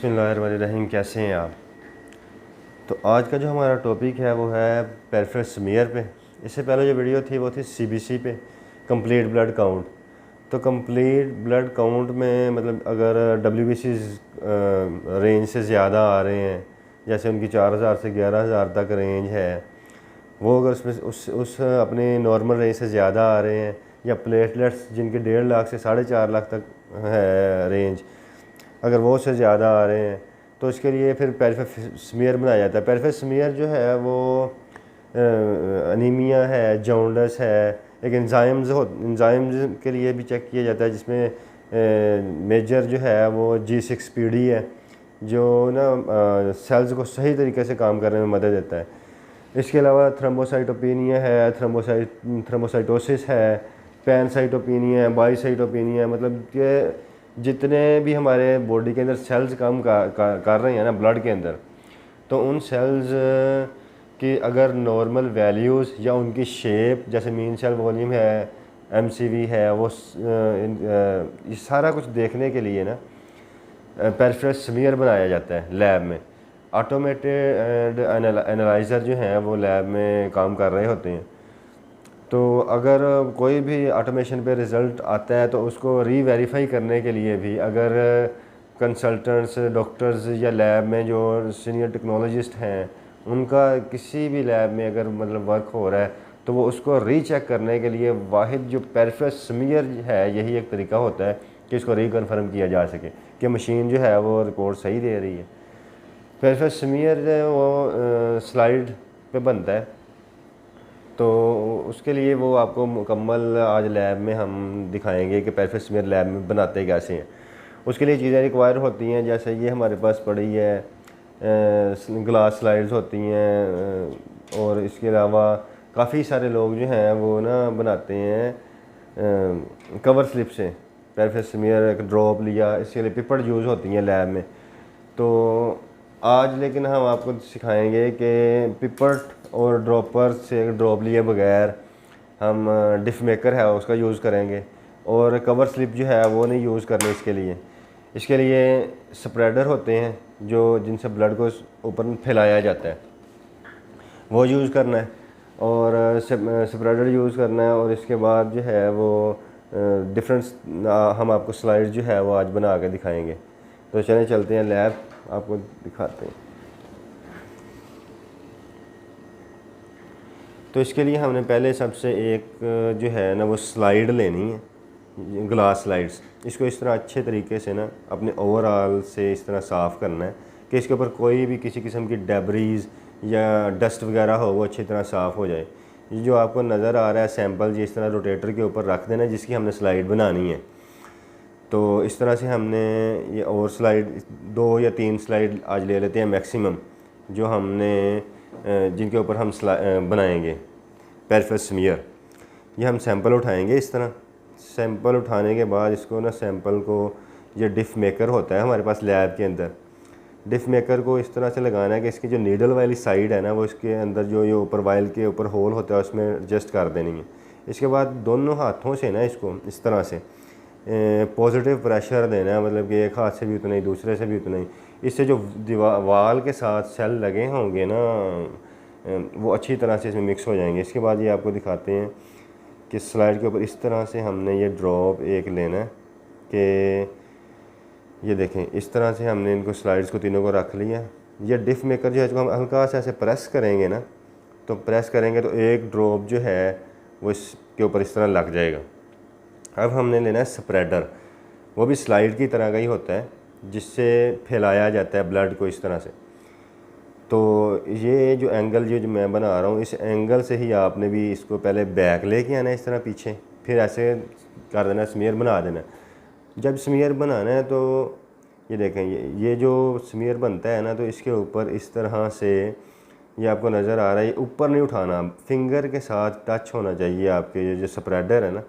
बिस्मिल्लाहिर्रहमानिर्रहीम। कैसे हैं आप? तो आज का जो हमारा टॉपिक है वो है पेरिफेरल स्मीयर पे। इससे पहले जो वीडियो थी वो थी सीबीसी पे, कंप्लीट ब्लड काउंट। तो कंप्लीट ब्लड काउंट में मतलब अगर डब्ल्यूबीसी रेंज से ज़्यादा आ रहे हैं, जैसे उनकी 4000 से 11000 तक रेंज है, वो अगर उसमें उस अपने नॉर्मल रेंज से ज़्यादा आ रहे हैं, या प्लेटलेट्स जिनके 1.5 लाख से 4.5 लाख तक है रेंज, अगर वो से ज़्यादा आ रहे हैं तो इसके लिए फिर पेरिफेरल स्मीयर बनाया जाता है। पेरिफेरल स्मीयर जो है वो अनीमिया है, जॉन्डिस है, एक एंजाइम्स के लिए भी चेक किया जाता है, जिसमें मेजर जो है वो G6PD है, जो ना सेल्स को सही तरीके से काम करने में मदद देता है। इसके अलावा थ्रोम्बोसाइटोपेनिया है, थ्रोम्बोसाइटोसिस है, पैनसाइटोपेनिया है, बाईसाइटोपेनिया है। मतलब कि जितने भी हमारे बॉडी के अंदर सेल्स काम कर रहे हैं ना ब्लड के अंदर, तो उन सेल्स की अगर नॉर्मल वैल्यूज़ या उनकी शेप, जैसे मीन सेल वॉल्यूम है, MCV है, वो ये सारा कुछ देखने के लिए ना पेरिफेरल स्मीयर बनाया जाता है लैब में। ऑटोमेटेड एनालाइज़र जो हैं वो लैब में काम कर रहे होते हैं। तो अगर कोई भी ऑटोमेशन पे रिज़ल्ट आता है तो उसको री-वेरीफाई करने के लिए भी अगर कंसल्टेंट्स, डॉक्टर्स या लैब में जो सीनियर टेक्नोलॉजिस्ट हैं, उनका किसी भी लैब में अगर मतलब वर्क हो रहा है तो वो उसको रीचेक करने के लिए वाहिद जो पेरिफेरल स्मीयर है, यही एक तरीका होता है कि इसको रीकन्फर्म किया जा सके कि मशीन जो है वो रिपोर्ट सही दे रही है। पेरिफेरल स्मीयर वो स्लाइड पे बनता है, तो उसके लिए वो आपको मुकम्मल आज लैब में हम दिखाएंगे कि पेरिफेरल स्मीयर लैब में बनाते कैसे हैं। उसके लिए चीज़ें रिक्वायर होती हैं, जैसे ये हमारे पास पड़ी है, ग्लास स्लाइड्स होती हैं, और इसके अलावा काफ़ी सारे लोग जो हैं वो ना बनाते हैं कवर स्लिप से पेरिफेरल स्मीयर। एक ड्रॉप लिया, इसके लिए पिपट यूज़ होती हैं लैब में। तो आज लेकिन हम आपको सिखाएंगे कि पिपट और ड्रॉपर से ड्रॉप लिए बगैर हम डिफ मेकर है उसका यूज़ करेंगे, और कवर स्लिप जो है वो नहीं यूज़ करने इसके लिए स्प्रेडर होते हैं जो जिनसे ब्लड को ऊपर फैलाया जाता है, वो यूज़ करना है, और स्प्रेडर यूज़ करना है। और इसके बाद जो है वो डिफरेंस हम आपको स्लाइड जो है वो आज बना के दिखाएंगे। तो चलें चलते हैं लैब, आपको दिखाते हैं। तो इसके लिए हमने पहले सबसे एक जो है ना वो स्लाइड लेनी है, ग्लास स्लाइड्स। इसको इस तरह अच्छे तरीके से ना अपने ओवरऑल से इस तरह साफ़ करना है कि इसके ऊपर कोई भी किसी किस्म की डेब्रीज या डस्ट वगैरह हो वो अच्छी तरह साफ़ हो जाए। ये जो आपको नज़र आ रहा है सैंपल, जी इस तरह रोटेटर के ऊपर रख देना जिसकी हमने स्लाइड बनानी है। तो इस तरह से हमने ये और स्लाइड 2 या 3 स्लाइड आज ले लेते हैं मैक्सिमम, जो हमने जिनके ऊपर हम बनाएंगे पेरिफेरल स्मीयर। ये हम सैंपल उठाएंगे इस तरह। सैंपल उठाने के बाद इसको ना सैंपल को, ये डिफ मेकर होता है हमारे पास लैब के अंदर, डिफ मेकर को इस तरह से लगाना है कि इसकी जो नीडल वाली साइड है ना वो इसके अंदर जो ये ऊपर वायल के ऊपर होल होता है उसमें एडजस्ट कर देनी है। इसके बाद दोनों हाथों से ना इसको इस तरह से पॉजिटिव प्रेशर देना है, मतलब कि एक हाथ से भी उतना ही, दूसरे से भी उतना ही। इससे जो वाल के साथ सेल लगे होंगे ना वो अच्छी तरह से इसमें मिक्स हो जाएंगे। इसके बाद ये आपको दिखाते हैं कि स्लाइड के ऊपर इस तरह से हमने ये ड्रॉप एक लेना है कि ये देखें इस तरह से हमने इनको स्लाइड्स को तीनों को रख लिया। ये डिफ मेकर जो है इसको हम हल्का सा ऐसे प्रेस करेंगे ना, तो प्रेस करेंगे तो एक ड्रॉप जो है वो इसके ऊपर इस तरह लग जाएगा। अब हमने लेना है स्प्रेडर, वो भी स्लाइड की तरह का ही होता है जिससे फैलाया जाता है ब्लड को इस तरह से। तो ये जो एंगल जो मैं बना रहा हूँ, इस एंगल से ही आपने भी इसको पहले बैक लेके आना है इस तरह पीछे, फिर ऐसे कर देना, स्मीयर बना देना। जब स्मीयर बनाना है तो ये देखें, ये जो स्मीयर बनता है ना, तो इसके ऊपर इस तरह से ये आपको नज़र आ रहा है, ये ऊपर नहीं उठाना, फिंगर के साथ टच होना चाहिए आपके। ये जो स्प्रेडर है ना,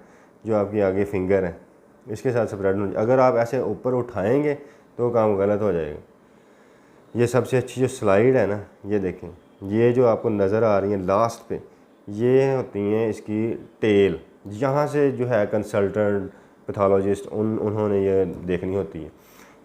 जो आपकी आगे फिंगर है, इसके साथ स्प्रेडर, अगर आप ऐसे ऊपर उठाएंगे तो काम गलत हो जाएगा। ये सबसे अच्छी जो स्लाइड है ना, ये देखें, ये जो आपको नज़र आ रही है लास्ट पे, ये होती हैं इसकी टेल। यहाँ से जो है कंसल्टेंट पैथोलॉजिस्ट उन्होंने ये देखनी होती है।